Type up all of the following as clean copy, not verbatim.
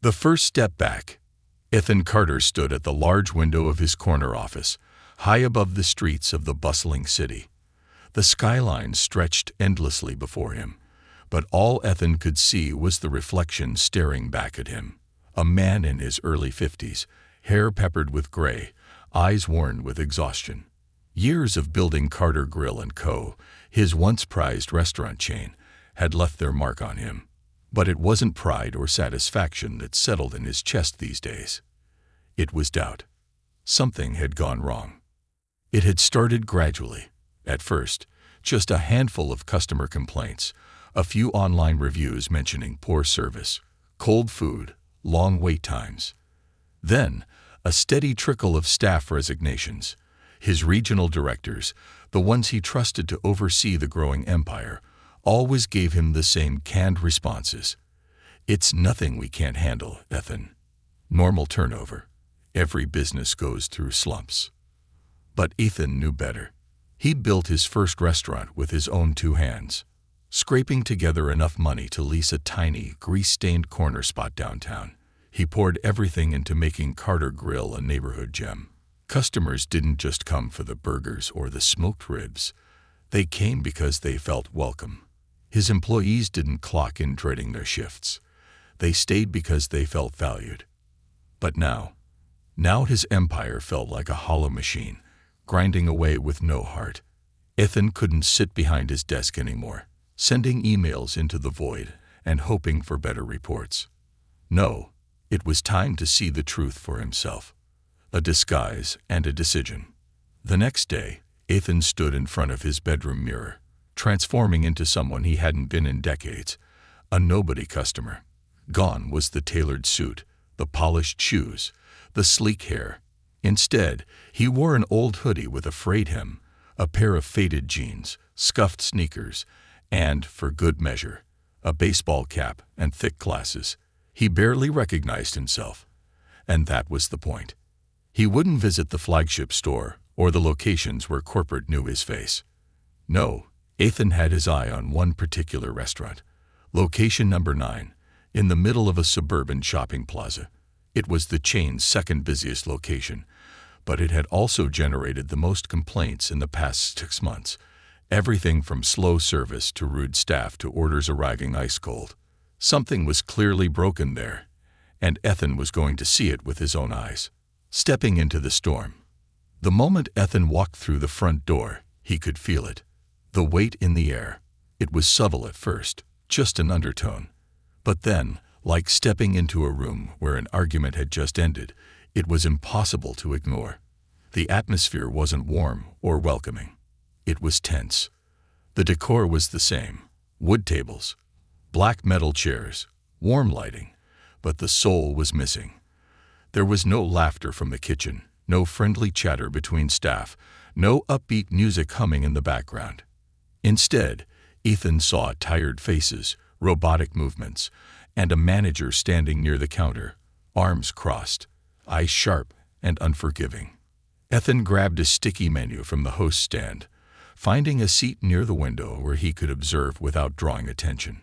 The first step back. Ethan Carter stood at the large window of his corner office, high above the streets of the bustling city. The skyline stretched endlessly before him, but all Ethan could see was the reflection staring back at him. A man in his early 50s, hair peppered with gray, eyes worn with exhaustion. Years of building Carter Grill & Co., his once prized restaurant chain, had left their mark on him. But it wasn't pride or satisfaction that settled in his chest these days. It was doubt. Something had gone wrong. It had started gradually. At first, just a handful of customer complaints, a few online reviews mentioning poor service, cold food, long wait times. Then, a steady trickle of staff resignations. His regional directors, the ones he trusted to oversee the growing empire, always gave him the same canned responses. "It's nothing we can't handle, Ethan. Normal turnover. Every business goes through slumps." But Ethan knew better. He built his first restaurant with his own two hands, scraping together enough money to lease a tiny, grease-stained corner spot downtown. He poured everything into making Carter Grill a neighborhood gem. Customers didn't just come for the burgers or the smoked ribs. They came because they felt welcome. His employees didn't clock in dreading their shifts. They stayed because they felt valued. But now his empire felt like a hollow machine, grinding away with no heart. Ethan couldn't sit behind his desk anymore, sending emails into the void and hoping for better reports. No, it was time to see the truth for himself. A disguise and a decision. The next day, Ethan stood in front of his bedroom mirror, transforming into someone he hadn't been in decades, a nobody customer. Gone was the tailored suit, the polished shoes, the sleek hair. Instead, he wore an old hoodie with a frayed hem, a pair of faded jeans, scuffed sneakers, and, for good measure, a baseball cap and thick glasses. He barely recognized himself. And that was the point. He wouldn't visit the flagship store or the locations where corporate knew his face. No, Ethan had his eye on one particular restaurant, location number 9, in the middle of a suburban shopping plaza. It was the chain's second busiest location, but it had also generated the most complaints in the past 6 months. Everything from slow service to rude staff to orders arriving ice cold. Something was clearly broken there, and Ethan was going to see it with his own eyes. Stepping into the storm. The moment Ethan walked through the front door, he could feel it. The weight in the air. It was subtle at first, just an undertone. But then, like stepping into a room where an argument had just ended, it was impossible to ignore. The atmosphere wasn't warm or welcoming. It was tense. The decor was the same. Wood tables, black metal chairs, warm lighting, but the soul was missing. There was no laughter from the kitchen, no friendly chatter between staff, no upbeat music humming in the background. Instead, Ethan saw tired faces, robotic movements, and a manager standing near the counter, arms crossed, eyes sharp and unforgiving. Ethan grabbed a sticky menu from the host stand, finding a seat near the window where he could observe without drawing attention.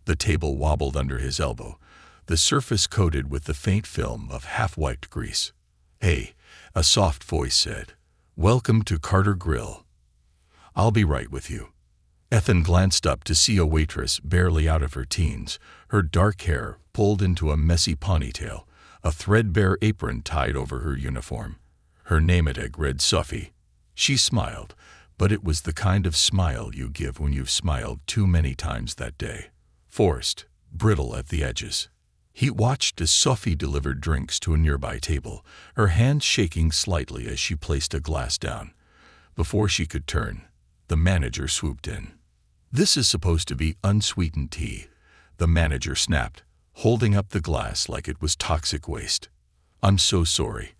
The table wobbled under his elbow, the surface coated with the faint film of half-wiped grease. "Hey," a soft voice said. "Welcome to Carter Grill. I'll be right with you." Ethan glanced up to see a waitress barely out of her teens, her dark hair pulled into a messy ponytail, a threadbare apron tied over her uniform. Her name tag read Sophie. She smiled, but it was the kind of smile you give when you've smiled too many times that day. Forced, brittle at the edges. He watched as Sophie delivered drinks to a nearby table, her hands shaking slightly as she placed a glass down. Before she could turn, the manager swooped in. "This is supposed to be unsweetened tea," the manager snapped, holding up the glass like it was toxic waste. "I'm so sorry.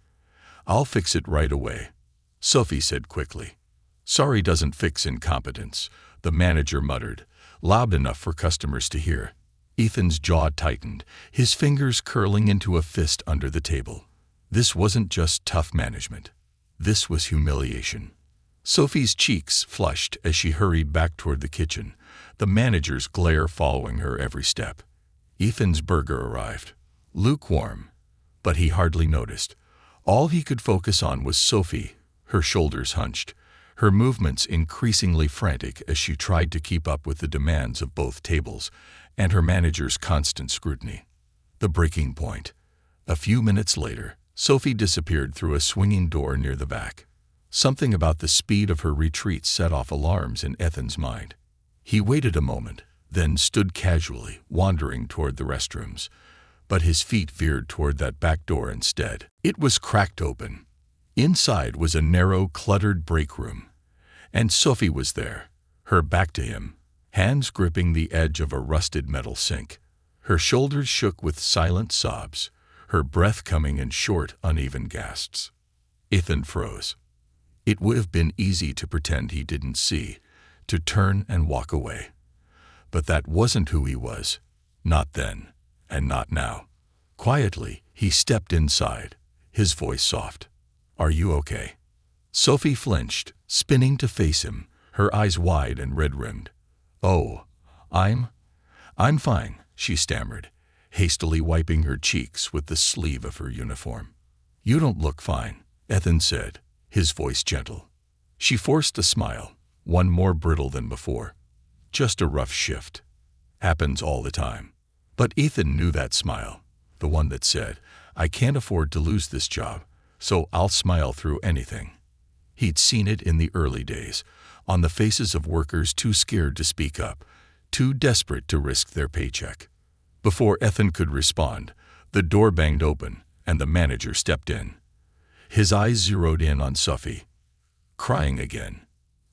I'll fix it right away," Sophie said quickly. "Sorry doesn't fix incompetence," the manager muttered, loud enough for customers to hear. Ethan's jaw tightened, his fingers curling into a fist under the table. This wasn't just tough management. This was humiliation. Sophie's cheeks flushed as she hurried back toward the kitchen, the manager's glare following her every step. Ethan's burger arrived. lukewarm, but he hardly noticed. All he could focus on was Sophie, her shoulders hunched, her movements increasingly frantic as she tried to keep up with the demands of both tables and her manager's constant scrutiny. The breaking point. A few minutes later, Sophie disappeared through a swinging door near the back. Something about the speed of her retreat set off alarms in Ethan's mind. He waited a moment, then stood casually, wandering toward the restrooms. But his feet veered toward that back door instead. It was cracked open. Inside was a narrow, cluttered break room. And Sophie was there, her back to him, hands gripping the edge of a rusted metal sink. Her shoulders shook with silent sobs, her breath coming in short, uneven gasps. Ethan froze. It would have been easy to pretend he didn't see, to turn and walk away. But that wasn't who he was. Not then, and not now. Quietly, he stepped inside, his voice soft. "Are you okay?" Sophie flinched, spinning to face him, her eyes wide and red-rimmed. "Oh, I'm fine," she stammered, hastily wiping her cheeks with the sleeve of her uniform. "You don't look fine," Ethan said, his voice gentle. She forced a smile, one more brittle than before. "Just a rough shift. Happens all the time." But Ethan knew that smile, the one that said, "I can't afford to lose this job, so I'll smile through anything." He'd seen it in the early days, on the faces of workers too scared to speak up, too desperate to risk their paycheck. Before Ethan could respond, the door banged open, and the manager stepped in. His eyes zeroed in on Sophie. Crying again.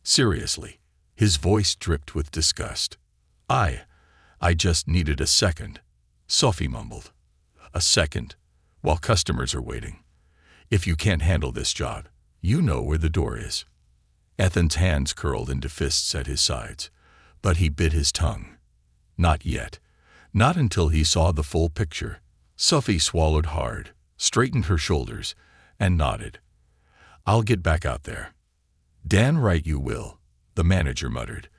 Seriously. His voice dripped with disgust. I just needed a second," Sophie mumbled. "A second, while customers are waiting. If you can't handle this job, you know where the door is." Ethan's hands curled into fists at his sides, but he bit his tongue. Not yet. Not until he saw the full picture. Sophie swallowed hard, straightened her shoulders, and nodded. "I'll get back out there." "Damn right you will," the manager muttered,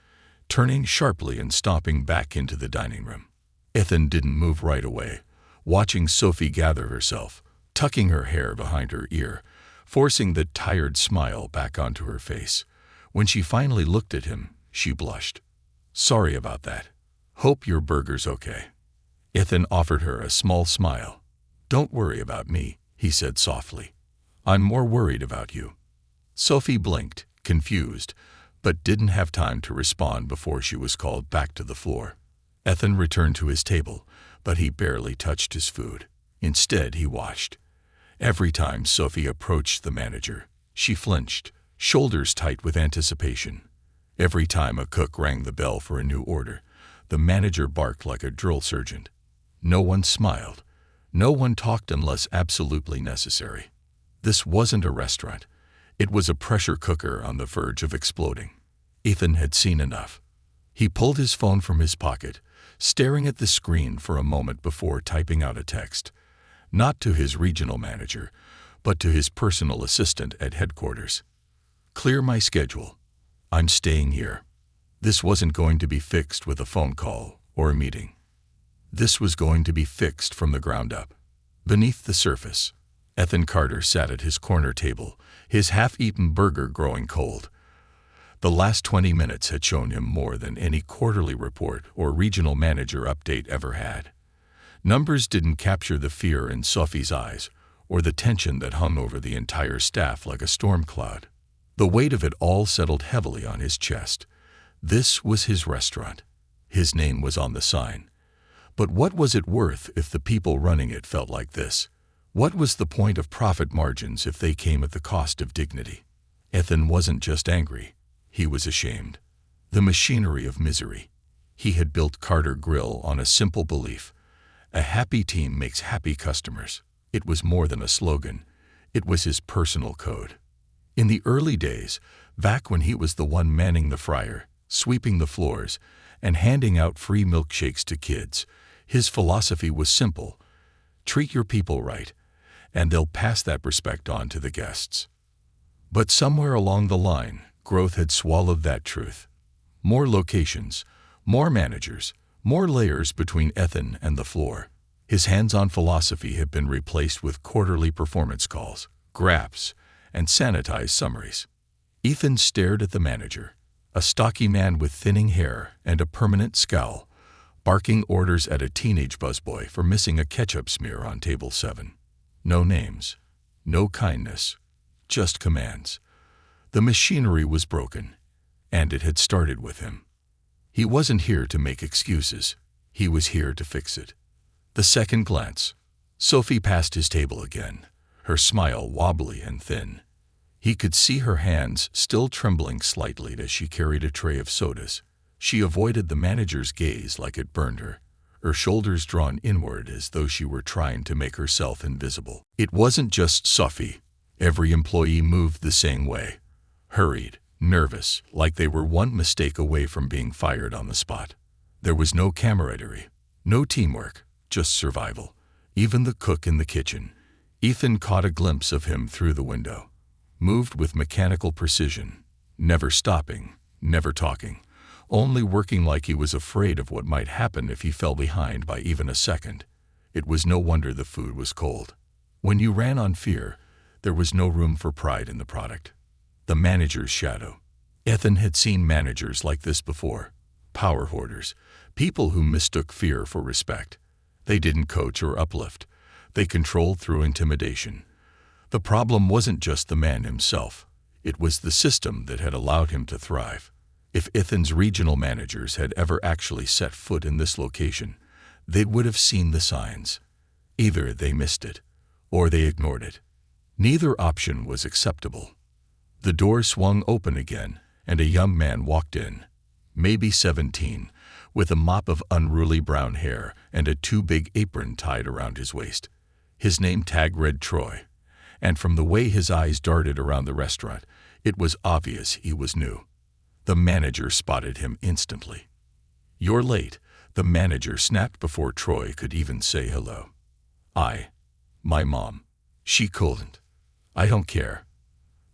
turning sharply and stomping back into the dining room. Ethan didn't move right away, watching Sophie gather herself, tucking her hair behind her ear, forcing the tired smile back onto her face. When she finally looked at him, she blushed. "Sorry about that. Hope your burger's okay." Ethan offered her a small smile. "Don't worry about me," he said softly. "I'm more worried about you." Sophie blinked, confused, but didn't have time to respond before she was called back to the floor. Ethan returned to his table, but he barely touched his food. Instead, he watched. Every time Sophie approached the manager, she flinched, shoulders tight with anticipation. Every time a cook rang the bell for a new order, the manager barked like a drill sergeant. No one smiled. No one talked unless absolutely necessary. This wasn't a restaurant. It was a pressure cooker on the verge of exploding. Ethan had seen enough. He pulled his phone from his pocket, staring at the screen for a moment before typing out a text. Not to his regional manager, but to his personal assistant at headquarters. "Clear my schedule. I'm staying here." This wasn't going to be fixed with a phone call or a meeting. This was going to be fixed from the ground up. Beneath the surface, Ethan Carter sat at his corner table, his half-eaten burger growing cold. The last 20 minutes had shown him more than any quarterly report or regional manager update ever had. Numbers didn't capture the fear in Sophie's eyes or the tension that hung over the entire staff like a storm cloud. The weight of it all settled heavily on his chest. This was his restaurant. His name was on the sign. But what was it worth if the people running it felt like this? What was the point of profit margins if they came at the cost of dignity? Ethan wasn't just angry. He was ashamed. The machinery of misery. He had built Carter Grill on a simple belief. A happy team makes happy customers. It was more than a slogan. It was his personal code. In the early days, back when he was the one manning the fryer, sweeping the floors, and handing out free milkshakes to kids, his philosophy was simple. Treat your people right, and they'll pass that respect on to the guests. But somewhere along the line, growth had swallowed that truth. More locations, more managers, more layers between Ethan and the floor. His hands-on philosophy had been replaced with quarterly performance calls, graphs, and sanitized summaries. Ethan stared at the manager, a stocky man with thinning hair and a permanent scowl, barking orders at a teenage busboy for missing a ketchup smear on table 7. No names, no kindness, just commands. The machinery was broken, and it had started with him. He wasn't here to make excuses. He was here to fix it. The second glance. Sophie passed his table again, her smile wobbly and thin. He could see her hands still trembling slightly as she carried a tray of sodas. She avoided the manager's gaze like it burned her shoulders drawn inward as though she were trying to make herself invisible. It wasn't just Sophie. Every employee moved the same way, hurried, nervous, like they were one mistake away from being fired on the spot. There was no camaraderie, no teamwork, just survival. Even the cook in the kitchen. Ethan caught a glimpse of him through the window. Moved with mechanical precision, never stopping, never talking, only working like he was afraid of what might happen if he fell behind by even a second. It was no wonder the food was cold. When you ran on fear, there was no room for pride in the product. The manager's shadow. Ethan had seen managers like this before. Power hoarders, people who mistook fear for respect. They didn't coach or uplift. They controlled through intimidation. The problem wasn't just the man himself. It was the system that had allowed him to thrive. If Ethan's regional managers had ever actually set foot in this location, they would have seen the signs. Either they missed it, or they ignored it. Neither option was acceptable. The door swung open again, and a young man walked in, maybe 17, with a mop of unruly brown hair and a too-big apron tied around his waist. His name tag read Troy, and from the way his eyes darted around the restaurant, it was obvious he was new. The manager spotted him instantly. "You're late," the manager snapped before Troy could even say hello. My mom. She couldn't. I don't care."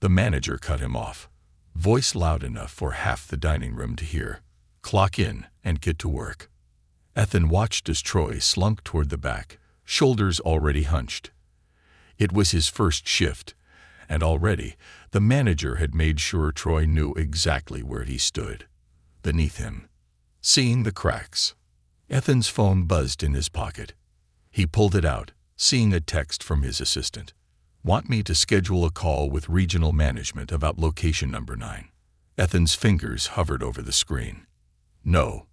The manager cut him off, voice loud enough for half the dining room to hear. "Clock in and get to work." Ethan watched as Troy slunk toward the back, shoulders already hunched. It was his first shift, and already the manager had made sure Troy knew exactly where he stood. Beneath him. Seeing the cracks. Ethan's phone buzzed in his pocket. He pulled it out, seeing a text from his assistant. "Want me to schedule a call with regional management about location number 9. Ethan's fingers hovered over the screen. No.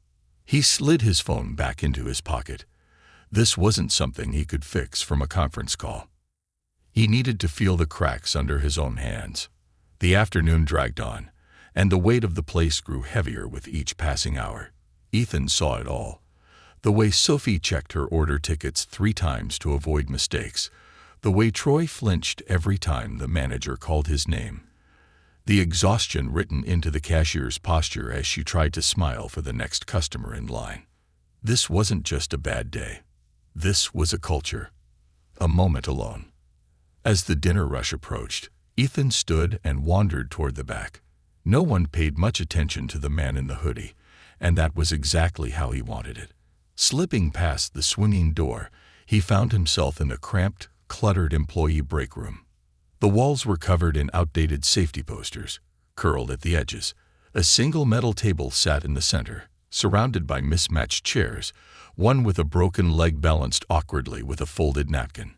He slid his phone back into his pocket. This wasn't something he could fix from a conference call. He needed to feel the cracks under his own hands. The afternoon dragged on, and the weight of the place grew heavier with each passing hour. Ethan saw it all. The way Sophie checked her order tickets 3 times to avoid mistakes. The way Troy flinched every time the manager called his name. The exhaustion written into the cashier's posture as she tried to smile for the next customer in line. This wasn't just a bad day. This was a culture. A moment alone. As the dinner rush approached, Ethan stood and wandered toward the back. No one paid much attention to the man in the hoodie, and that was exactly how he wanted it. Slipping past the swinging door, he found himself in a cramped, cluttered employee break room. The walls were covered in outdated safety posters, curled at the edges. A single metal table sat in the center, surrounded by mismatched chairs, one with a broken leg balanced awkwardly with a folded napkin.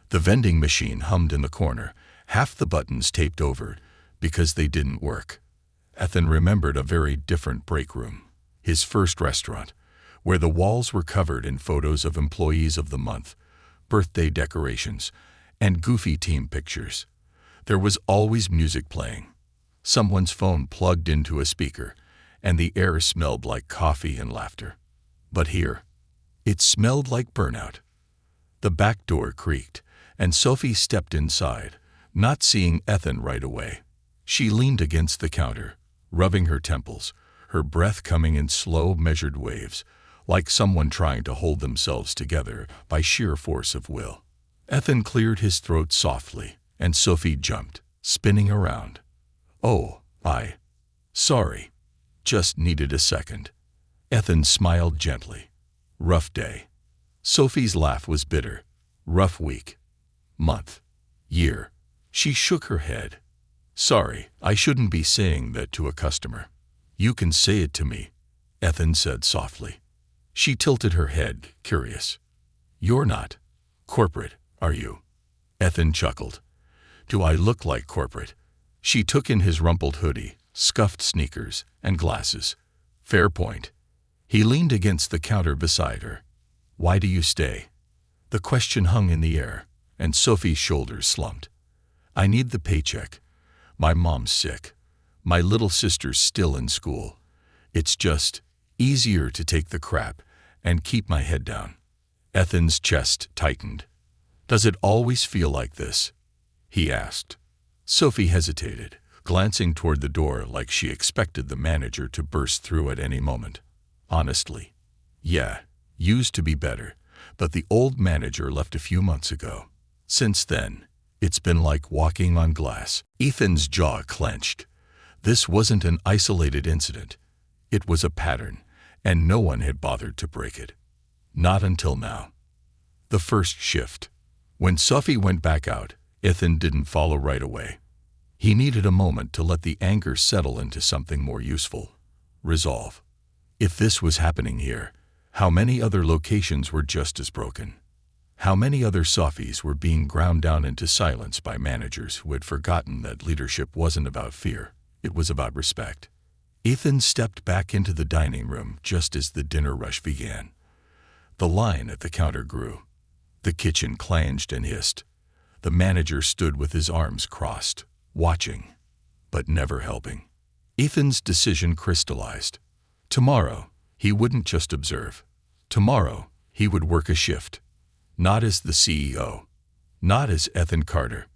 The vending machine hummed in the corner, half the buttons taped over because they didn't work. Ethan remembered a very different break room, his first restaurant, where the walls were covered in photos of employees of the month, birthday decorations, and goofy team pictures. There was always music playing, someone's phone plugged into a speaker, and the air smelled like coffee and laughter. But here, it smelled like burnout. The back door creaked, and Sophie stepped inside, not seeing Ethan right away. She leaned against the counter, rubbing her temples, her breath coming in slow, measured waves, like someone trying to hold themselves together by sheer force of will. Ethan cleared his throat softly, and Sophie jumped, spinning around. "Oh, sorry. Just needed a second." Ethan smiled gently. "Rough day." Sophie's laugh was bitter. Rough week. Month. Year. She shook her head. Sorry, I shouldn't be saying that to a customer. You can say it to me, Ethan said softly. She tilted her head, curious. You're not corporate, are you? Ethan chuckled. Do I look like corporate? She took in his rumpled hoodie, scuffed sneakers, and glasses. Fair point. He leaned against the counter beside her. Why do you stay? The question hung in the air, and Sophie's shoulders slumped. I need the paycheck. My mom's sick. My little sister's still in school. It's just easier to take the crap and keep my head down. Ethan's chest tightened. Does it always feel like this? He asked. Sophie hesitated, glancing toward the door like she expected the manager to burst through at any moment. Honestly, yeah, used to be better, but the old manager left a few months ago. Since then, it's been like walking on glass. Ethan's jaw clenched. This wasn't an isolated incident. It was a pattern, and no one had bothered to break it. Not until now. The first shift. When Sophie went back out, Ethan didn't follow right away. He needed a moment to let the anger settle into something more useful. Resolve. If this was happening here, how many other locations were just as broken? How many other Sophies were being ground down into silence by managers who had forgotten that leadership wasn't about fear, it was about respect? Ethan stepped back into the dining room just as the dinner rush began. The line at the counter grew. The kitchen clanged and hissed. The manager stood with his arms crossed, watching, but never helping. Ethan's decision crystallized. Tomorrow, he wouldn't just observe. Tomorrow, he would work a shift. Not as the CEO, not as Ethan Carter,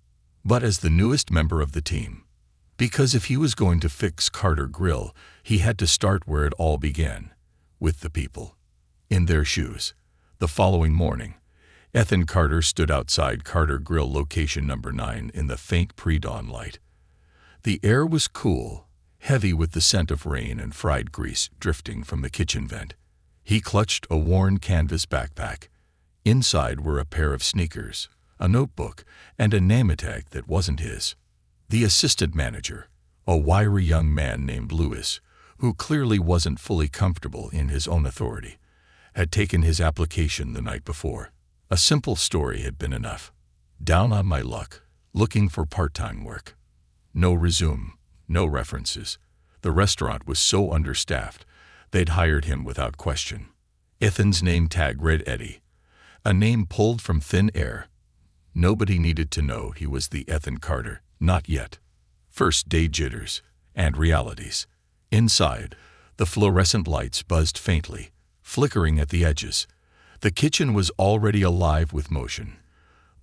but as the newest member of the team. Because if he was going to fix Carter Grill, he had to start where it all began, with the people. In their shoes. The following morning, Ethan Carter stood outside Carter Grill location number 9 in the faint pre-dawn light. The air was cool, heavy with the scent of rain and fried grease drifting from the kitchen vent. He clutched a worn canvas backpack. Inside were a pair of sneakers, a notebook, and a name tag that wasn't his. The assistant manager, a wiry young man named Lewis, who clearly wasn't fully comfortable in his own authority, had taken his application the night before. A simple story had been enough. Down on my luck, looking for part-time work. No resume, no references. The restaurant was so understaffed, they'd hired him without question. Ethan's name tag read Eddie. A name pulled from thin air. Nobody needed to know he was the Ethan Carter, not yet. First day jitters and realities. Inside, the fluorescent lights buzzed faintly, flickering at the edges. The kitchen was already alive with motion.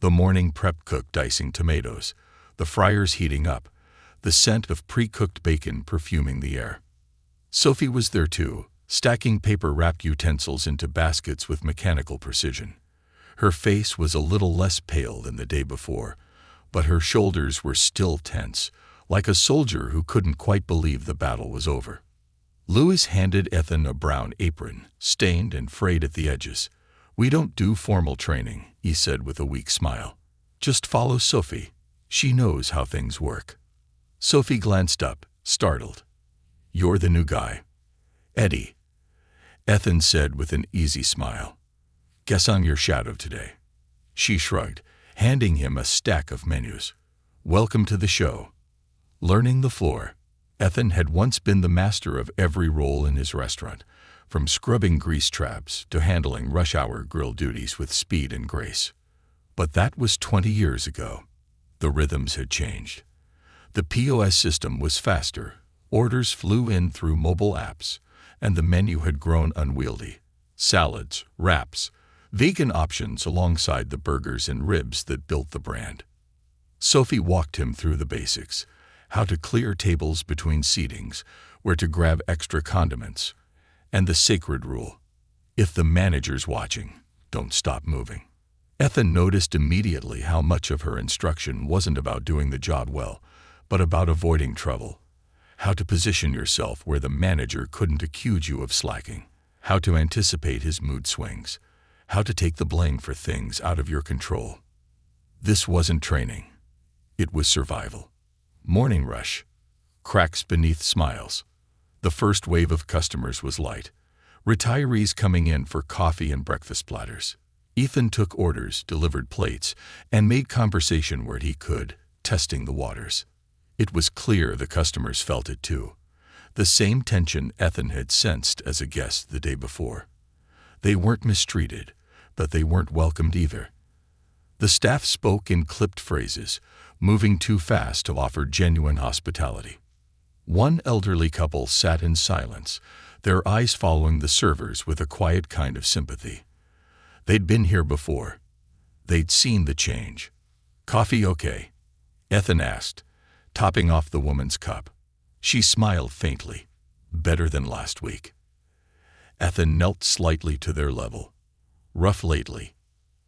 The morning prep cook dicing tomatoes, the fryers heating up, the scent of pre-cooked bacon perfuming the air. Sophie was there too, stacking paper-wrapped utensils into baskets with mechanical precision. Her face was a little less pale than the day before, but her shoulders were still tense, like a soldier who couldn't quite believe the battle was over. Lewis handed Ethan a brown apron, stained and frayed at the edges. We don't do formal training, he said with a weak smile. Just follow Sophie. She knows how things work. Sophie glanced up, startled. You're the new guy. Eddie. Ethan said with an easy smile. Guess I'm your shadow today. She shrugged, handing him a stack of menus. Welcome to the show. Learning the floor. Ethan had once been the master of every role in his restaurant, from scrubbing grease traps to handling rush-hour grill duties with speed and grace. But that was 20 years ago. The rhythms had changed. The POS system was faster, orders flew in through mobile apps, and the menu had grown unwieldy. Salads, wraps, vegan options alongside the burgers and ribs that built the brand. Sophie walked him through the basics, how to clear tables between seatings, where to grab extra condiments, and the sacred rule, if the manager's watching, don't stop moving. Ethan noticed immediately how much of her instruction wasn't about doing the job well, but about avoiding trouble. How to position yourself where the manager couldn't accuse you of slacking. How to anticipate his mood swings. how to take the blame for things out of your control. This wasn't training. It was survival. Morning rush. Cracks beneath smiles. The first wave of customers was light. Retirees coming in for coffee and breakfast platters. Ethan took orders, delivered plates, and made conversation where he could, testing the waters. It was clear the customers felt it too. The same tension Ethan had sensed as a guest the day before. They weren't mistreated, but they weren't welcomed either. The staff spoke in clipped phrases, moving too fast to offer genuine hospitality. One elderly couple sat in silence, their eyes following the servers with a quiet kind of sympathy. They'd been here before. They'd seen the change. "Coffee okay?" Ethan asked, topping off the woman's cup. She smiled faintly. "Better than last week." Ethan knelt slightly to their level. "Rough lately."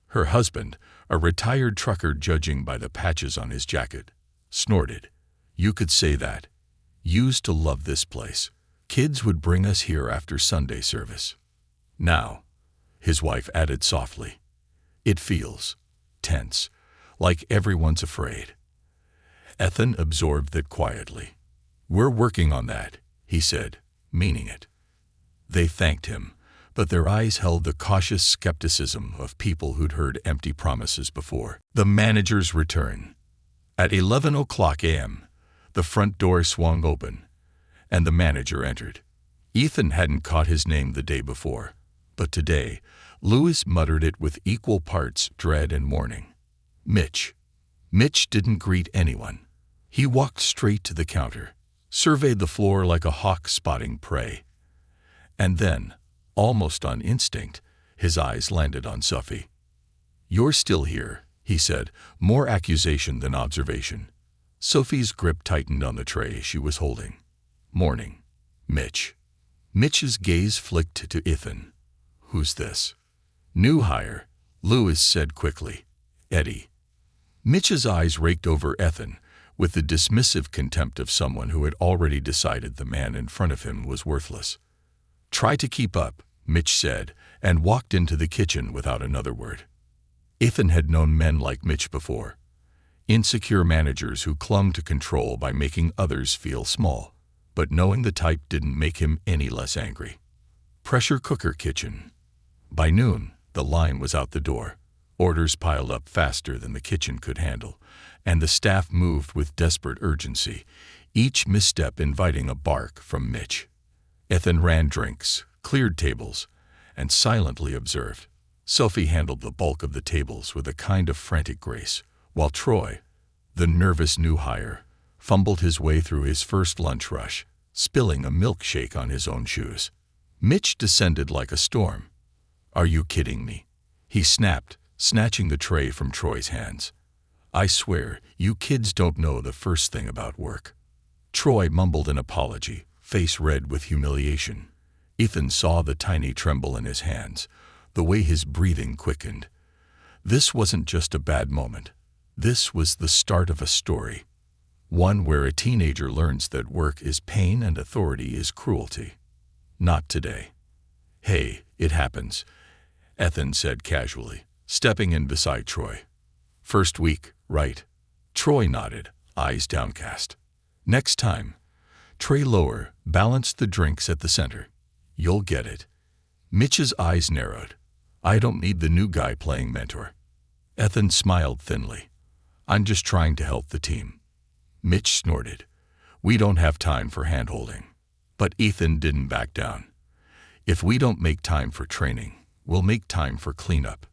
Her husband, a retired trucker judging by the patches on his jacket, snorted. "You could say that. Used to love this place. Kids would bring us here after Sunday service. Now," his wife added softly, "it feels tense, like everyone's afraid." Ethan absorbed that quietly. "We're working on that," he said, meaning it. They thanked him, but their eyes held the cautious skepticism of people who'd heard empty promises before. The manager's return. At 11:00 a.m., the front door swung open, and the manager entered. Ethan hadn't caught his name the day before, but today, Lewis muttered it with equal parts dread and mourning. "Mitch." Mitch didn't greet anyone. He walked straight to the counter, surveyed the floor like a hawk spotting prey. And then, almost on instinct, his eyes landed on Sophie. "You're still here," he said, more accusation than observation. Sophie's grip tightened on the tray she was holding. "Morning, Mitch." Mitch's gaze flicked to Ethan. "Who's this?" "New hire," Lewis said quickly. "Eddie." Mitch's eyes raked over Ethan with the dismissive contempt of someone who had already decided the man in front of him was worthless. "Try to keep up," Mitch said, and walked into the kitchen without another word. Ethan had known men like Mitch before. Insecure managers who clung to control by making others feel small. But knowing the type didn't make him any less angry. Pressure cooker kitchen. By noon, the line was out the door. Orders piled up faster than the kitchen could handle, and the staff moved with desperate urgency, each misstep inviting a bark from Mitch. Ethan ran drinks, cleared tables, and silently observed. Sophie handled the bulk of the tables with a kind of frantic grace, while Troy, the nervous new hire, fumbled his way through his first lunch rush, spilling a milkshake on his own shoes. Mitch descended like a storm. "Are you kidding me?" he snapped, snatching the tray from Troy's hands. "I swear, you kids don't know the first thing about work." Troy mumbled an apology, face red with humiliation. Ethan saw the tiny tremble in his hands, the way his breathing quickened. This wasn't just a bad moment. This was the start of a story. One where a teenager learns that work is pain and authority is cruelty. Not today. "Hey, it happens," Ethan said casually, stepping in beside Troy. "First week, right?" Troy nodded, eyes downcast. "Next time." Tray lower, balanced the drinks at the center. "You'll get it." Mitch's eyes narrowed. "I don't need the new guy playing mentor." Ethan smiled thinly. "I'm just trying to help the team." Mitch snorted. "We don't have time for hand-holding." But Ethan didn't back down. "If we don't make time for training, we'll make time for cleanup."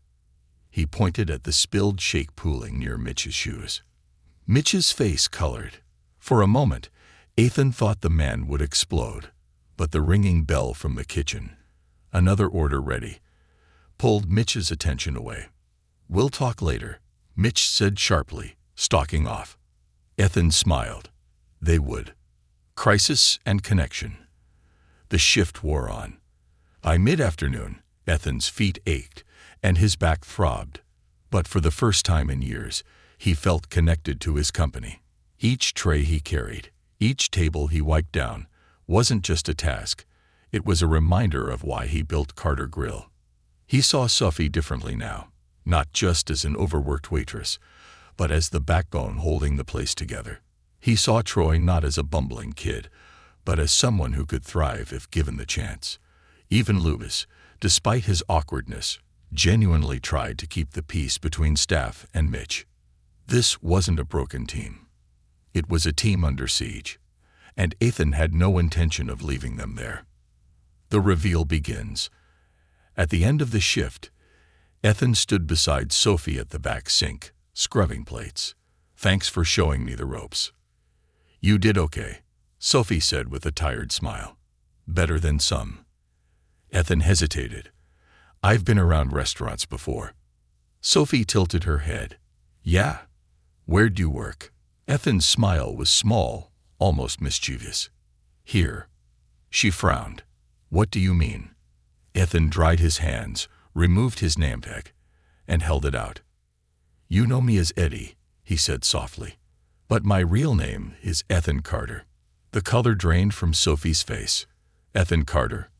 He pointed at the spilled shake pooling near Mitch's shoes. Mitch's face colored. For a moment, Ethan thought the man would explode, but the ringing bell from the kitchen, "Another order ready," pulled Mitch's attention away. "We'll talk later," Mitch said sharply, stalking off. Ethan smiled. They would. Crisis and connection. The shift wore on. By mid-afternoon, Ethan's feet ached, and his back throbbed. But for the first time in years, he felt connected to his company. Each tray he carried, each table he wiped down, wasn't just a task. It was a reminder of why he built Carter Grill. He saw Sophie differently now, not just as an overworked waitress, but as the backbone holding the place together. He saw Troy not as a bumbling kid, but as someone who could thrive if given the chance. Even Lewis, despite his awkwardness, genuinely tried to keep the peace between staff and Mitch. This wasn't a broken team. It was a team under siege, and Ethan had no intention of leaving them there. The reveal begins. At the end of the shift, Ethan stood beside Sophie at the back sink, scrubbing plates. "Thanks for showing me the ropes." "You did okay," Sophie said with a tired smile. "Better than some." Ethan hesitated. "I've been around restaurants before." Sophie tilted her head. "Yeah? Where'd you work?" Ethan's smile was small, almost mischievous. "Here." She frowned. "What do you mean?" Ethan dried his hands, removed his name tag, and held it out. "You know me as Eddie," he said softly. "But my real name is Ethan Carter." The color drained from Sophie's face. "Ethan Carter.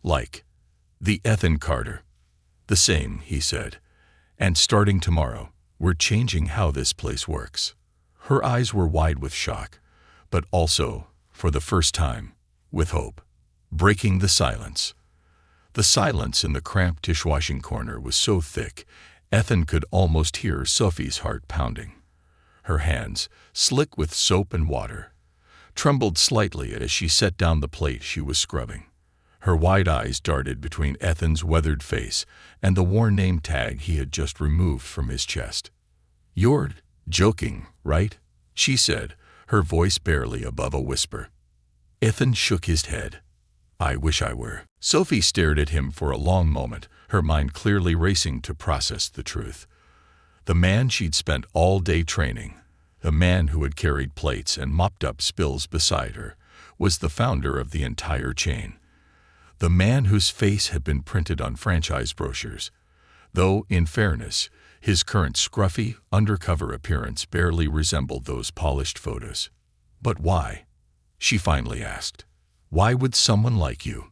Like the Ethan Carter." "The same," he said. "And starting tomorrow, we're changing how this place works." Her eyes were wide with shock, but also, for the first time, with hope. Breaking the silence. The silence in the cramped dishwashing corner was so thick, Ethan could almost hear Sophie's heart pounding. Her hands, slick with soap and water, trembled slightly as she set down the plate she was scrubbing. Her wide eyes darted between Ethan's weathered face and the worn name tag he had just removed from his chest. "You're joking, right?" she said, her voice barely above a whisper. Ethan shook his head. "I wish I were." Sophie stared at him for a long moment, her mind clearly racing to process the truth. The man she'd spent all day training, the man who had carried plates and mopped up spills beside her, was the founder of the entire chain. The man whose face had been printed on franchise brochures, though, in fairness, his current scruffy, undercover appearance barely resembled those polished photos. "But why?" she finally asked. "Why would someone like you?"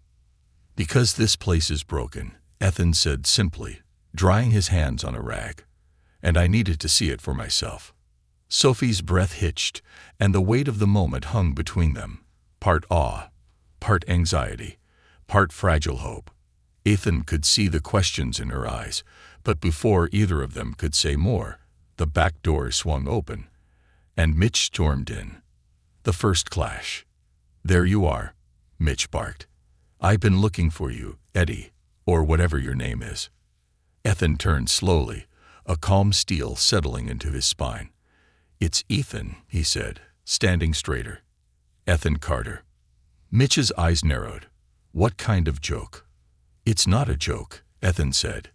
"Because this place is broken," Ethan said simply, drying his hands on a rag. "And I needed to see it for myself." Sophie's breath hitched, and the weight of the moment hung between them, part awe, part anxiety, part fragile hope. Ethan could see the questions in her eyes, but before either of them could say more, the back door swung open, and Mitch stormed in. The first clash. "There you are," Mitch barked. "I've been looking for you, Eddie, or whatever your name is." Ethan turned slowly, a calm steel settling into his spine. "It's Ethan," he said, standing straighter. "Ethan Carter." Mitch's eyes narrowed. "What kind of joke?" "It's not a joke," Ethan said.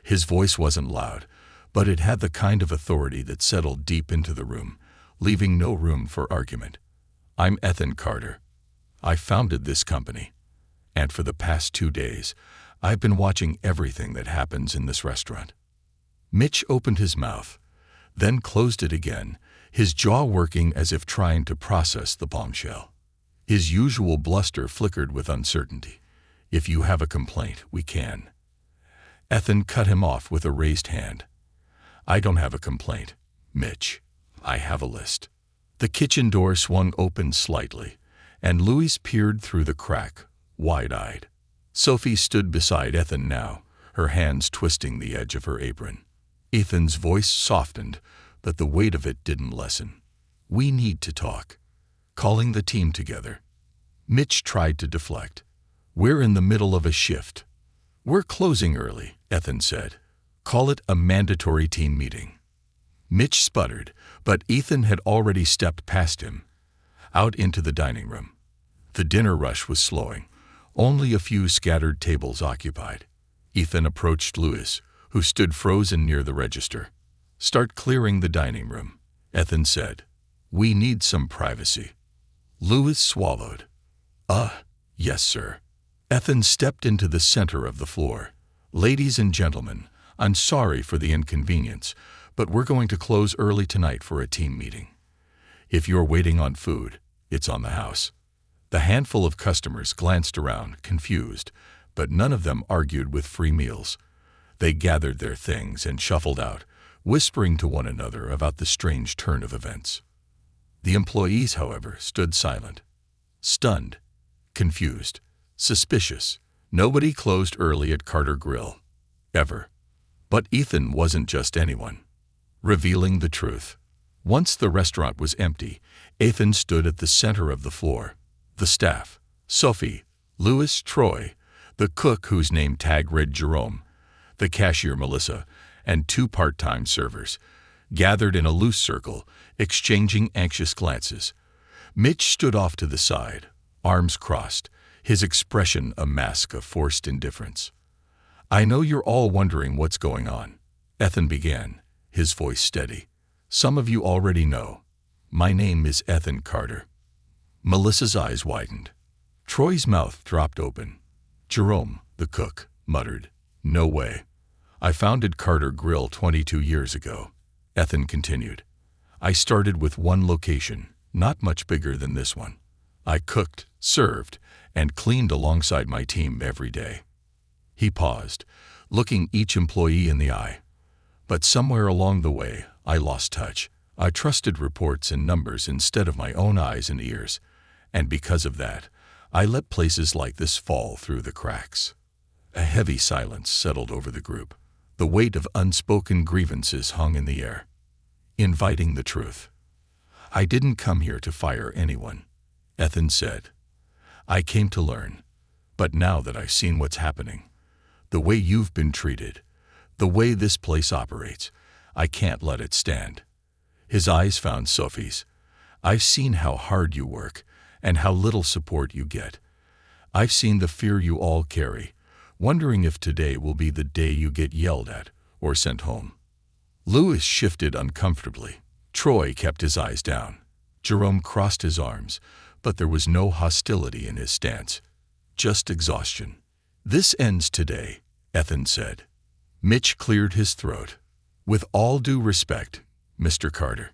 His voice wasn't loud, but it had the kind of authority that settled deep into the room, leaving no room for argument. "I'm Ethan Carter. I founded this company, and for the past 2 days, I've been watching everything that happens in this restaurant." Mitch opened his mouth, then closed it again, his jaw working as if trying to process the bombshell. His usual bluster flickered with uncertainty. "If you have a complaint, we can." Ethan cut him off with a raised hand. "I don't have a complaint, Mitch. I have a list." The kitchen door swung open slightly, and Louise peered through the crack, wide-eyed. Sophie stood beside Ethan now, her hands twisting the edge of her apron. Ethan's voice softened, but the weight of it didn't lessen. "We need to talk." Calling the team together. Mitch tried to deflect. "We're in the middle of a shift." "We're closing early," Ethan said. "Call it a mandatory team meeting." Mitch sputtered, but Ethan had already stepped past him, out into the dining room. The dinner rush was slowing, only a few scattered tables occupied. Ethan approached Louis, who stood frozen near the register. "Start clearing the dining room," Ethan said. "We need some privacy." Louis swallowed. Yes, sir." Ethan stepped into the center of the floor. "Ladies and gentlemen, I'm sorry for the inconvenience, but we're going to close early tonight for a team meeting. If you're waiting on food, it's on the house." The handful of customers glanced around, confused, but none of them argued with free meals. They gathered their things and shuffled out, whispering to one another about the strange turn of events. The employees, however, stood silent, stunned, confused, suspicious. Nobody closed early at Carter Grill. Ever. But Ethan wasn't just anyone. Revealing the truth. Once the restaurant was empty, Ethan stood at the center of the floor. The staff, Sophie, Louis, Troy, the cook whose name tag read Jerome, the cashier Melissa, and 2 part-time servers, gathered in a loose circle, exchanging anxious glances. Mitch stood off to the side, arms crossed, his expression a mask of forced indifference. "I know you're all wondering what's going on," Ethan began, his voice steady. "Some of you already know. My name is Ethan Carter." Melissa's eyes widened. Troy's mouth dropped open. Jerome, the cook, muttered, "No way. I founded Carter Grill 22 years ago," Ethan continued. "I started with one location, not much bigger than this one. I cooked, served, and cleaned alongside my team every day." He paused, looking each employee in the eye. "But somewhere along the way, I lost touch. I trusted reports and numbers instead of my own eyes and ears, and because of that, I let places like this fall through the cracks." A heavy silence settled over the group. The weight of unspoken grievances hung in the air, inviting the truth. "I didn't come here to fire anyone," Ethan said. "I came to learn. But now that I've seen what's happening, the way you've been treated, the way this place operates, I can't let it stand." His eyes found Sophie's. "I've seen how hard you work and how little support you get. I've seen the fear you all carry, wondering if today will be the day you get yelled at or sent home." Louis shifted uncomfortably. Troy kept his eyes down. Jerome crossed his arms, but there was no hostility in his stance, just exhaustion. "This ends today," Ethan said. Mitch cleared his throat. "With all due respect, Mr. Carter."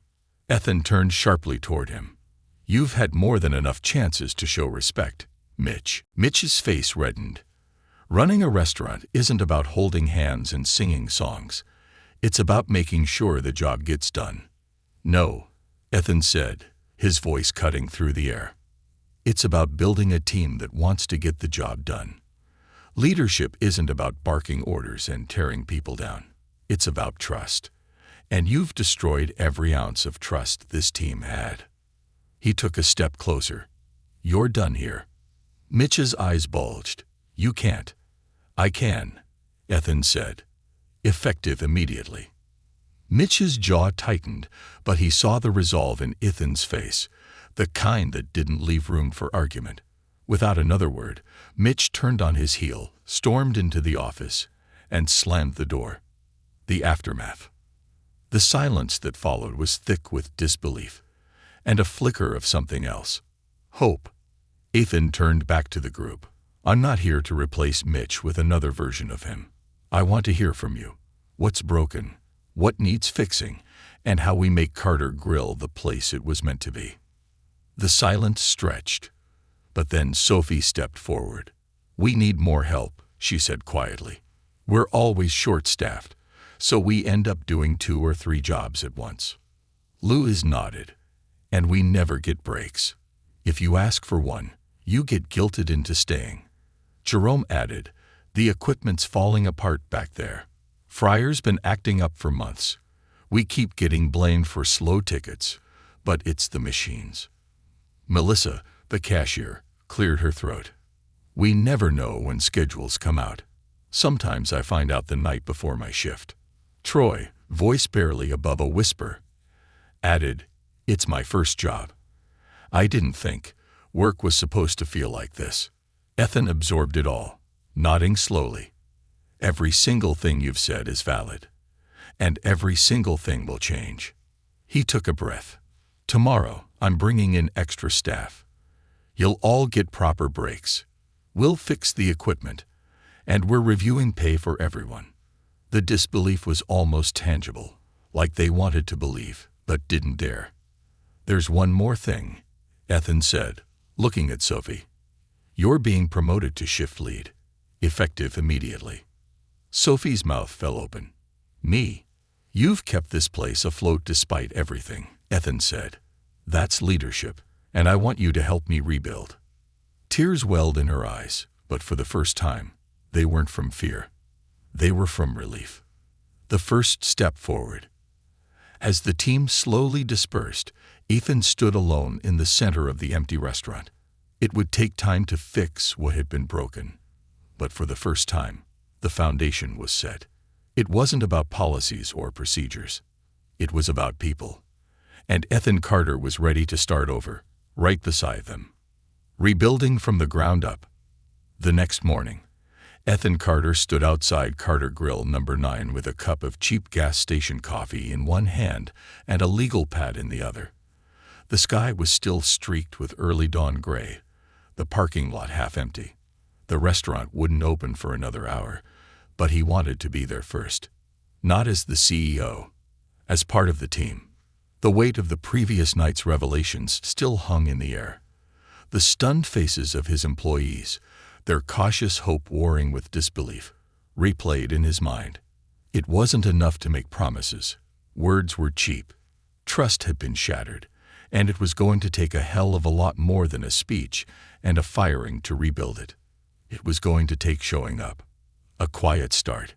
Ethan turned sharply toward him. "You've had more than enough chances to show respect, Mitch." Mitch's face reddened. Running a restaurant isn't about holding hands and singing songs. It's about making sure the job gets done. "No," Ethan said, his voice cutting through the air. "It's about building a team that wants to get the job done. Leadership isn't about barking orders and tearing people down. It's about trust. And you've destroyed every ounce of trust this team had." He took a step closer. "You're done here." Mitch's eyes bulged. "You can't." "I can," Ethan said. "Effective immediately." Mitch's jaw tightened, but he saw the resolve in Ethan's face, the kind that didn't leave room for argument. Without another word, Mitch turned on his heel, stormed into the office, and slammed the door. The aftermath. The silence that followed was thick with disbelief, and a flicker of something else. Hope. Ethan turned back to the group. "I'm not here to replace Mitch with another version of him. I want to hear from you. What's broken, what needs fixing, and how we make Carter Grill the place it was meant to be." The silence stretched, but then Sophie stepped forward. "We need more help," she said quietly. "We're always short-staffed, so we end up doing 2 or 3 jobs at once." Louis nodded. "And we never get breaks. If you ask for one, you get guilted into staying." Jerome added, "The equipment's falling apart back there. Fryer's been acting up for months. We keep getting blamed for slow tickets, but it's the machines." Melissa, the cashier, cleared her throat. "We never know when schedules come out. Sometimes I find out the night before my shift." Troy, voice barely above a whisper, added, "It's my first job. I didn't think work was supposed to feel like this." Ethan absorbed it all, nodding slowly. "Every single thing you've said is valid, and every single thing will change." He took a breath. "Tomorrow, I'm bringing in extra staff. You'll all get proper breaks. We'll fix the equipment, and we're reviewing pay for everyone." The disbelief was almost tangible, like they wanted to believe, but didn't dare. "There's one more thing," Ethan said, looking at Sophie. "You're being promoted to shift lead, effective immediately." Sophie's mouth fell open. Me? You've kept this place afloat despite everything, Ethan said. That's leadership, and I want you to help me rebuild. Tears welled in her eyes, but for the first time, they weren't from fear. They were from relief. The first step forward. As the team slowly dispersed, Ethan stood alone in the center of the empty restaurant. It would take time to fix what had been broken. But for the first time, the foundation was set. It wasn't about policies or procedures. It was about people. And Ethan Carter was ready to start over, right beside them. Rebuilding from the ground up. The next morning, Ethan Carter stood outside Carter Grill No. 9 with a cup of cheap gas station coffee in one hand and a legal pad in the other. The sky was still streaked with early dawn gray, the parking lot half empty. The restaurant wouldn't open for another hour, but he wanted to be there first. Not as the CEO, as part of the team. The weight of the previous night's revelations still hung in the air. The stunned faces of his employees, their cautious hope warring with disbelief, replayed in his mind. It wasn't enough to make promises. Words were cheap. Trust had been shattered, and it was going to take a hell of a lot more than a speech and a firing to rebuild it. It was going to take showing up. A quiet start.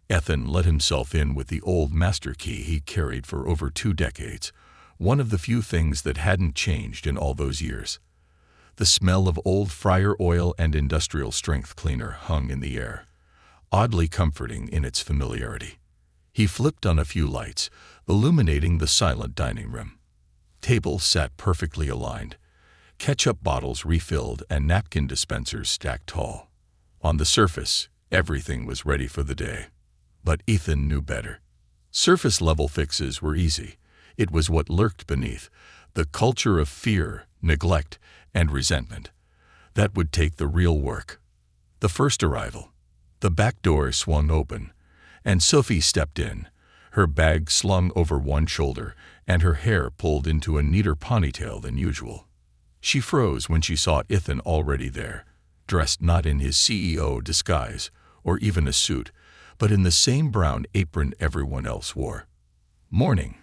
Ethan let himself in with the old master key he carried for over 2 decades, one of the few things that hadn't changed in all those years. The smell of old fryer oil and industrial strength cleaner hung in the air, oddly comforting in its familiarity. He flipped on a few lights, illuminating the silent dining room. Tables sat perfectly aligned, ketchup bottles refilled and napkin dispensers stacked tall. On the surface, everything was ready for the day. But Ethan knew better. Surface-level fixes were easy. It was what lurked beneath, the culture of fear, neglect, and resentment. That would take the real work. The first arrival. The back door swung open, and Sophie stepped in, her bag slung over one shoulder and her hair pulled into a neater ponytail than usual. She froze when she saw Ethan already there, dressed not in his CEO disguise or even a suit, but in the same brown apron everyone else wore. "Morning,"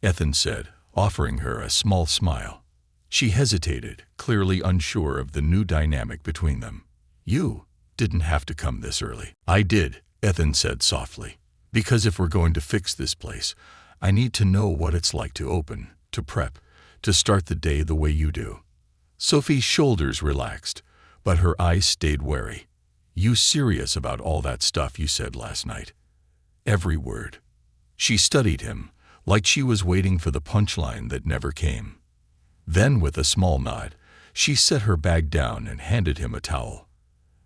Ethan said, offering her a small smile. She hesitated, clearly unsure of the new dynamic between them. "You didn't have to come this early." "I did," Ethan said softly, "because if we're going to fix this place, I need to know what it's like to open, to prep, to start the day the way you do." Sophie's shoulders relaxed, but her eyes stayed wary. "You serious about all that stuff you said last night?" Every word. She studied him, like she was waiting for the punchline that never came. Then, with a small nod, she set her bag down and handed him a towel.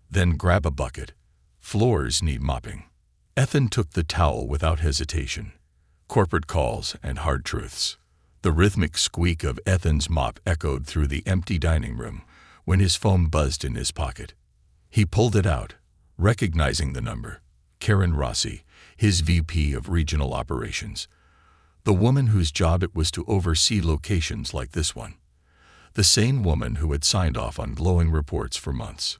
"Then grab a bucket. Floors need mopping." Ethan took the towel without hesitation. Corporate calls and hard truths. The rhythmic squeak of Ethan's mop echoed through the empty dining room when his phone buzzed in his pocket. He pulled it out, recognizing the number. Karen Rossi, his VP of Regional Operations. The woman whose job it was to oversee locations like this one. The same woman who had signed off on glowing reports for months.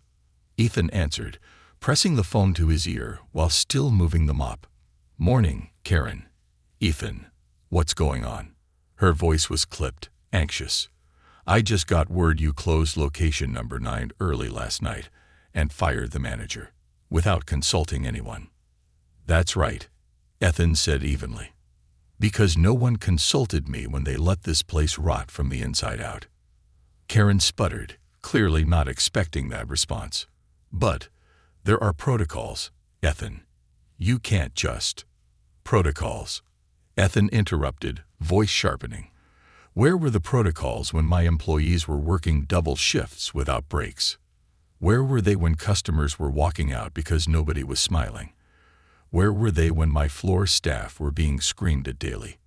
Ethan answered, pressing the phone to his ear while still moving the mop. "Morning, Karen." "Ethan, what's going on?" Her voice was clipped, anxious. "I just got word you closed location number 9 early last night and fired the manager, without consulting anyone." "That's right," Ethan said evenly. "Because no one consulted me when they let this place rot from the inside out." Karen sputtered, clearly not expecting that response. "But there are protocols, Ethan. You can't just—" "Protocols," Ethan interrupted, voice sharpening. "Where were the protocols when my employees were working double shifts without breaks? Where were they when customers were walking out because nobody was smiling? Where were they when my floor staff were being screamed at daily?"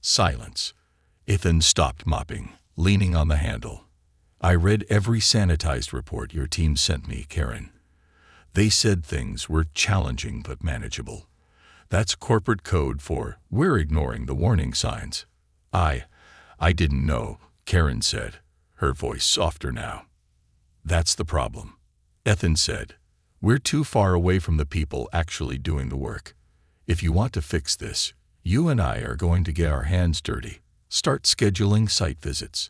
Silence. Ethan stopped mopping, leaning on the handle. "I read every sanitized report your team sent me, Karen. They said things were challenging but manageable. That's corporate code for, we're ignoring the warning signs." I didn't know," Karen said, her voice softer now. "That's the problem," Ethan said. We're too far away from the people actually doing the work. If you want to fix this, you and I are going to get our hands dirty. Start scheduling site visits.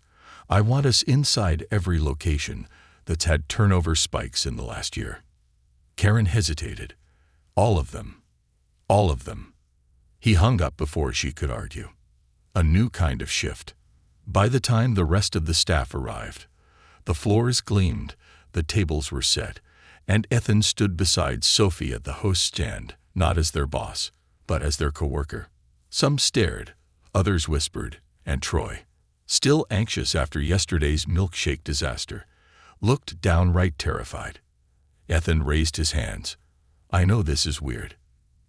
I want us inside every location that's had turnover spikes in the last year." Karen hesitated. "All of them. All of them." He hung up before she could argue. A new kind of shift. By the time the rest of the staff arrived, the floors gleamed, the tables were set, and Ethan stood beside Sophie at the host stand, not as their boss, but as their coworker. Some stared, others whispered, and Troy, still anxious after yesterday's milkshake disaster, looked downright terrified. Ethan raised his hands. "I know this is weird.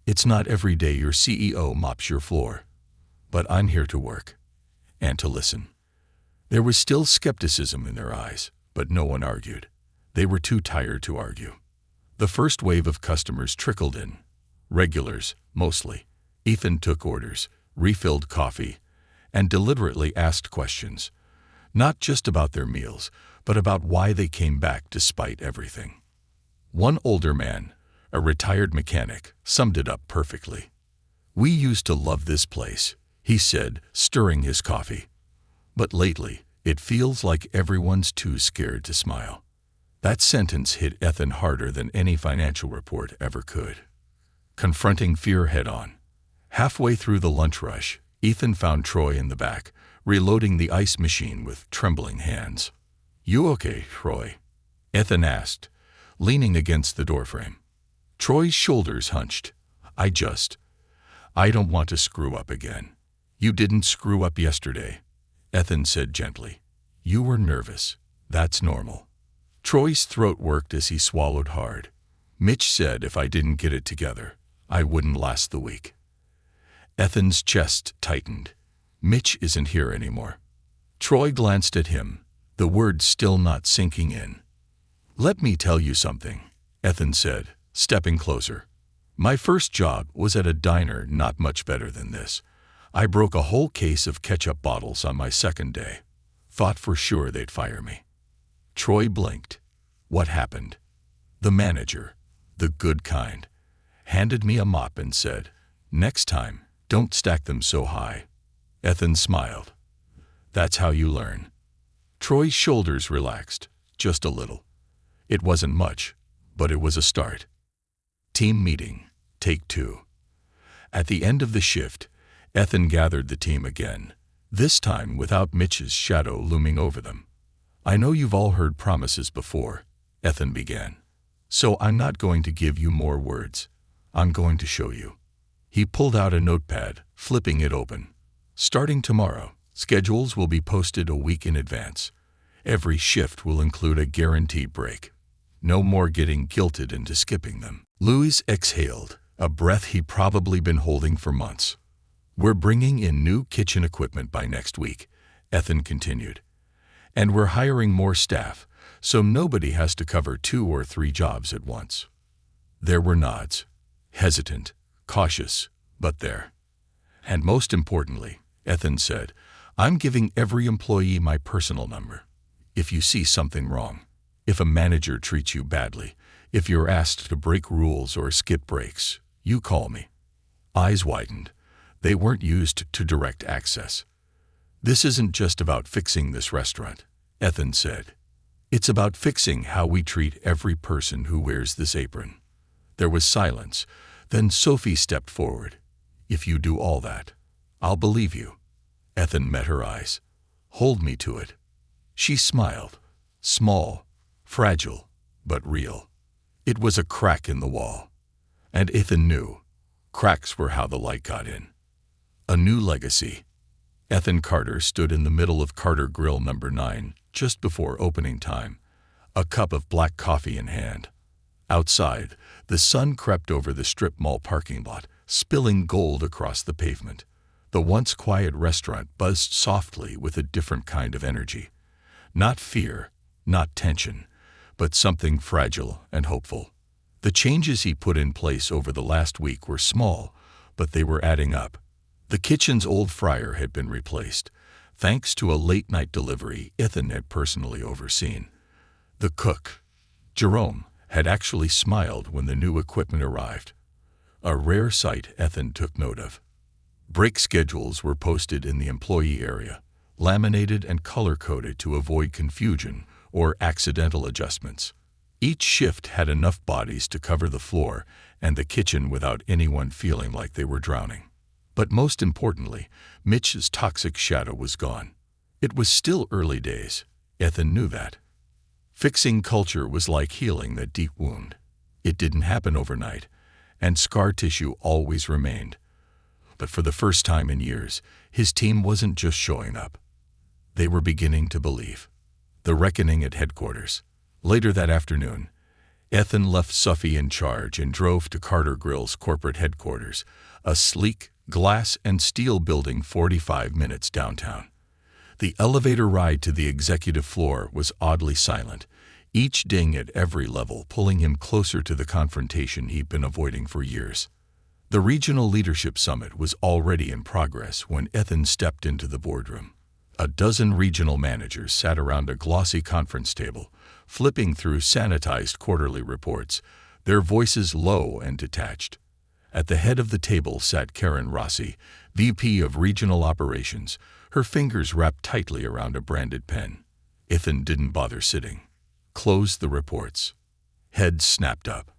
It's not every day your CEO mops your floor. But I'm here to work. And to listen." There was still skepticism in their eyes, but no one argued. They were too tired to argue. The first wave of customers trickled in. Regulars, mostly. Ethan took orders, refilled coffee, and deliberately asked questions. Not just about their meals, but about why they came back despite everything. One older man, a retired mechanic, summed it up perfectly. "We used to love this place," he said, stirring his coffee. "But lately, it feels like everyone's too scared to smile." That sentence hit Ethan harder than any financial report ever could. Confronting fear head-on. Halfway through the lunch rush, Ethan found Troy in the back, reloading the ice machine with trembling hands. "You okay, Troy?" Ethan asked, leaning against the doorframe. Troy's shoulders hunched. I don't want to screw up again." "You didn't screw up yesterday," Ethan said gently. "You were nervous. That's normal." Troy's throat worked as he swallowed hard. "Mitch said if I didn't get it together, I wouldn't last the week." Ethan's chest tightened. "Mitch isn't here anymore." Troy glanced at him, the words still not sinking in. "Let me tell you something," Ethan said, stepping closer. "My first job was at a diner not much better than this. I broke a whole case of ketchup bottles on my second day. Thought for sure they'd fire me." Troy blinked. "What happened?" "The manager, the good kind, handed me a mop and said, 'Next time, don't stack them so high.'" Ethan smiled. "That's how you learn." Troy's shoulders relaxed, just a little. It wasn't much, but it was a start. Team meeting, take 2. At the end of the shift, Ethan gathered the team again, this time without Mitch's shadow looming over them. "I know you've all heard promises before," Ethan began. "So I'm not going to give you more words. I'm going to show you." He pulled out a notepad, flipping it open. "Starting tomorrow, schedules will be posted a week in advance. Every shift will include a guaranteed break. No more getting guilted into skipping them." Louis exhaled, a breath he'd probably been holding for months. "We're bringing in new kitchen equipment by next week," Ethan continued. "And we're hiring more staff, so nobody has to cover 2 or 3 jobs at once." There were nods. Hesitant, cautious, but there. "And most importantly," Ethan said, "I'm giving every employee my personal number. If you see something wrong, if a manager treats you badly, if you're asked to break rules or skip breaks, you call me." Eyes widened. They weren't used to direct access. "This isn't just about fixing this restaurant," Ethan said. "It's about fixing how we treat every person who wears this apron." There was silence. Then Sophie stepped forward. "If you do all that, I'll believe you." Ethan met her eyes. "Hold me to it." She smiled. Small, fragile, but real. It was a crack in the wall. And Ethan knew. Cracks were how the light got in. A new legacy. Ethan Carter stood in the middle of Carter Grill No. 9, just before opening time, a cup of black coffee in hand. Outside, the sun crept over the strip mall parking lot, spilling gold across the pavement. The once quiet restaurant buzzed softly with a different kind of energy. Not fear, not tension, but something fragile and hopeful. The changes he put in place over the last week were small, but they were adding up. The kitchen's old fryer had been replaced, thanks to a late-night delivery Ethan had personally overseen. The cook, Jerome, had actually smiled when the new equipment arrived. A rare sight Ethan took note of. Break schedules were posted in the employee area, laminated and color-coded to avoid confusion or accidental adjustments. Each shift had enough bodies to cover the floor and the kitchen without anyone feeling like they were drowning. But most importantly, Mitch's toxic shadow was gone. It was still early days. Ethan knew that. Fixing culture was like healing that deep wound. It didn't happen overnight, and scar tissue always remained. But for the first time in years, his team wasn't just showing up. They were beginning to believe. The reckoning at headquarters. Later that afternoon, Ethan left Suffy in charge and drove to Carter Grill's corporate headquarters, a sleek, glass and steel building 45 minutes downtown. The elevator ride to the executive floor was oddly silent, each ding at every level pulling him closer to the confrontation he'd been avoiding for years. The regional leadership summit was already in progress when Ethan stepped into the boardroom. A dozen regional managers sat around a glossy conference table, flipping through sanitized quarterly reports, their voices low and detached. At the head of the table sat Karen Rossi, VP of Regional Operations, her fingers wrapped tightly around a branded pen. Ethan didn't bother sitting. Closed the reports. Heads snapped up.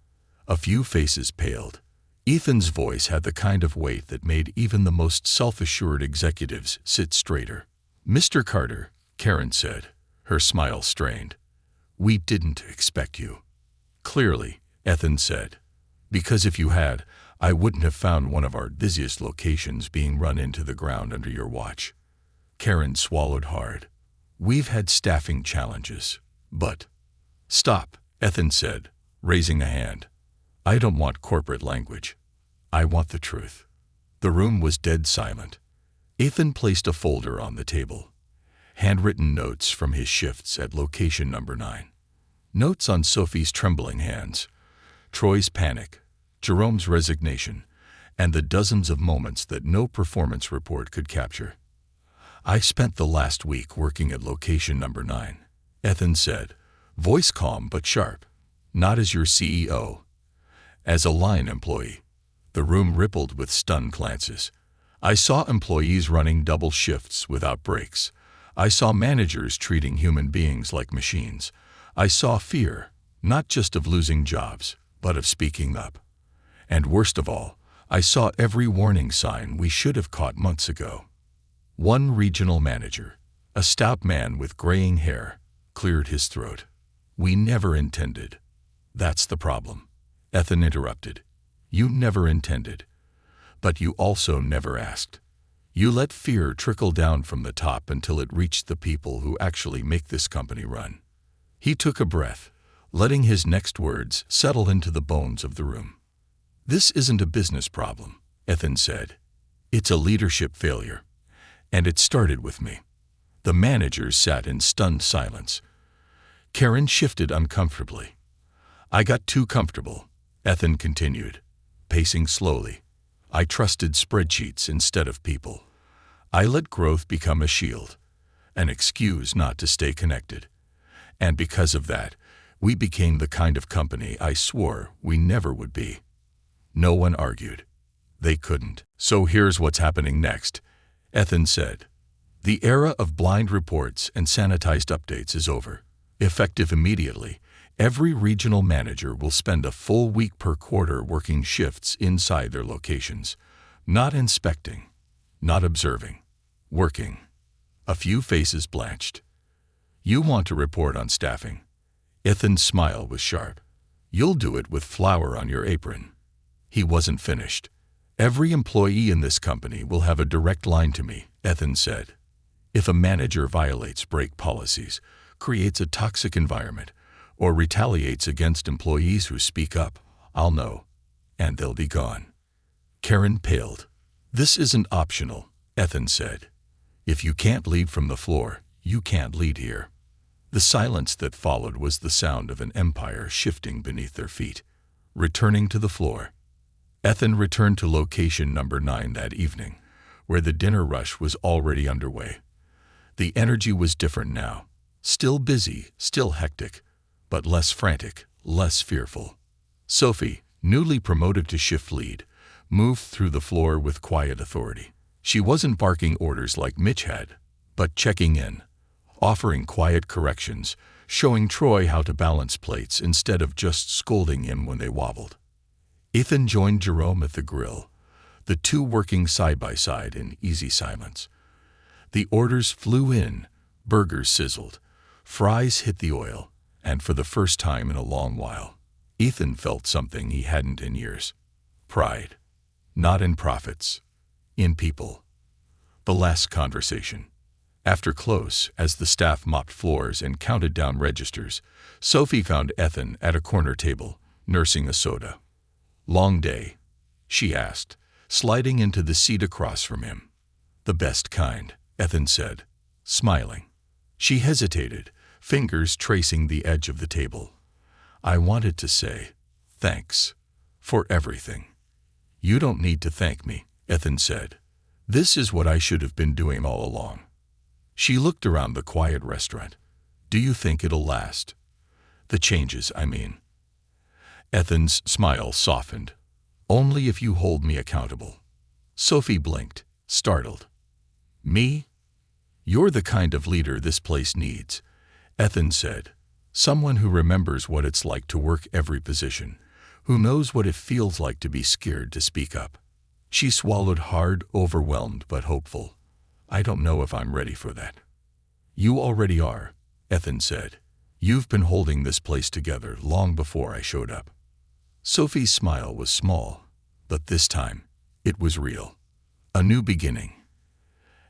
A few faces paled. Ethan's voice had the kind of weight that made even the most self-assured executives sit straighter. "Mr. Carter," Karen said, her smile strained. "We didn't expect you." "Clearly," Ethan said. "Because if you had, I wouldn't have found one of our busiest locations being run into the ground under your watch." Karen swallowed hard. "We've had staffing challenges, but—" "Stop," Ethan said, raising a hand. "I don't want corporate language. I want the truth." The room was dead silent. Ethan placed a folder on the table. Handwritten notes from his shifts at location number 9. Notes on Sophie's trembling hands, Troy's panic, Jerome's resignation, and the dozens of moments that no performance report could capture. "I spent the last week working at location number 9, Ethan said, voice calm but sharp. "Not as your CEO. As a line employee." The room rippled with stunned glances. "I saw employees running double shifts without breaks. I saw managers treating human beings like machines. I saw fear, not just of losing jobs, but of speaking up. And worst of all, I saw every warning sign we should have caught months ago." One regional manager, a stout man with graying hair, cleared his throat. "We never intended." "That's the problem," Ethan interrupted. "You never intended. But you also never asked. You let fear trickle down from the top until it reached the people who actually make this company run." He took a breath, letting his next words settle into the bones of the room. "This isn't a business problem," Ethan said. "It's a leadership failure. And it started with me." The managers sat in stunned silence. Karen shifted uncomfortably. "I got too comfortable," Ethan continued, pacing slowly. "I trusted spreadsheets instead of people. I let growth become a shield, an excuse not to stay connected. And because of that, we became the kind of company I swore we never would be." No one argued. They couldn't. "So here's what's happening next," Ethan said. "The era of blind reports and sanitized updates is over. Effective immediately, every regional manager will spend a full week per quarter working shifts inside their locations. Not inspecting, not observing, working." A few faces blanched. "You want to report on staffing?" Ethan's smile was sharp. "You'll do it with flour on your apron." He wasn't finished. "Every employee in this company will have a direct line to me," Ethan said. "If a manager violates break policies, creates a toxic environment, or retaliates against employees who speak up, I'll know, and they'll be gone." Karen paled. "This isn't optional," Ethan said. "If you can't lead from the floor, you can't lead here." The silence that followed was the sound of an empire shifting beneath their feet, returning to the floor. Ethan returned to location number 9 that evening, where the dinner rush was already underway. The energy was different now. Still busy, still hectic, but less frantic, less fearful. Sophie, newly promoted to shift lead, moved through the floor with quiet authority. She wasn't barking orders like Mitch had, but checking in, offering quiet corrections, showing Troy how to balance plates instead of just scolding him when they wobbled. Ethan joined Jerome at the grill, the two working side by side in easy silence. The orders flew in, burgers sizzled, fries hit the oil, and for the first time in a long while, Ethan felt something he hadn't in years. Pride. Not in profits. In people. The last conversation. After close, as the staff mopped floors and counted down registers, Sophie found Ethan at a corner table, nursing a soda. "Long day?" she asked, sliding into the seat across from him. "The best kind," Ethan said, smiling. She hesitated, fingers tracing the edge of the table. "I wanted to say, thanks. For everything." "You don't need to thank me," Ethan said. "This is what I should have been doing all along." She looked around the quiet restaurant. "Do you think it'll last? The changes, I mean." Ethan's smile softened. "Only if you hold me accountable." Sophie blinked, startled. "Me? You're the kind of leader this place needs," Ethan said. "Someone who remembers what it's like to work every position, who knows what it feels like to be scared to speak up." She swallowed hard, overwhelmed but hopeful. "I don't know if I'm ready for that." "You already are," Ethan said. "You've been holding this place together long before I showed up." Sophie's smile was small, but this time, it was real. A new beginning.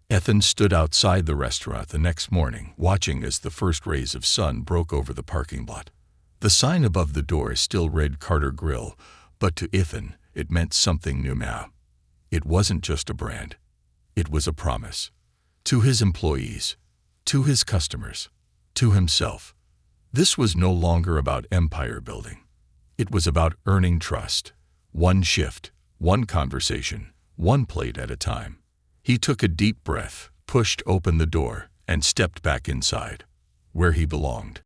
Ethan stood outside the restaurant the next morning, watching as the first rays of sun broke over the parking lot. The sign above the door still read Carter Grill, but to Ethan, it meant something new now. It wasn't just a brand. It was a promise. To his employees, to his customers, to himself. This was no longer about empire building. It was about earning trust. One shift, one conversation, one plate at a time. He took a deep breath, pushed open the door, and stepped back inside, where he belonged.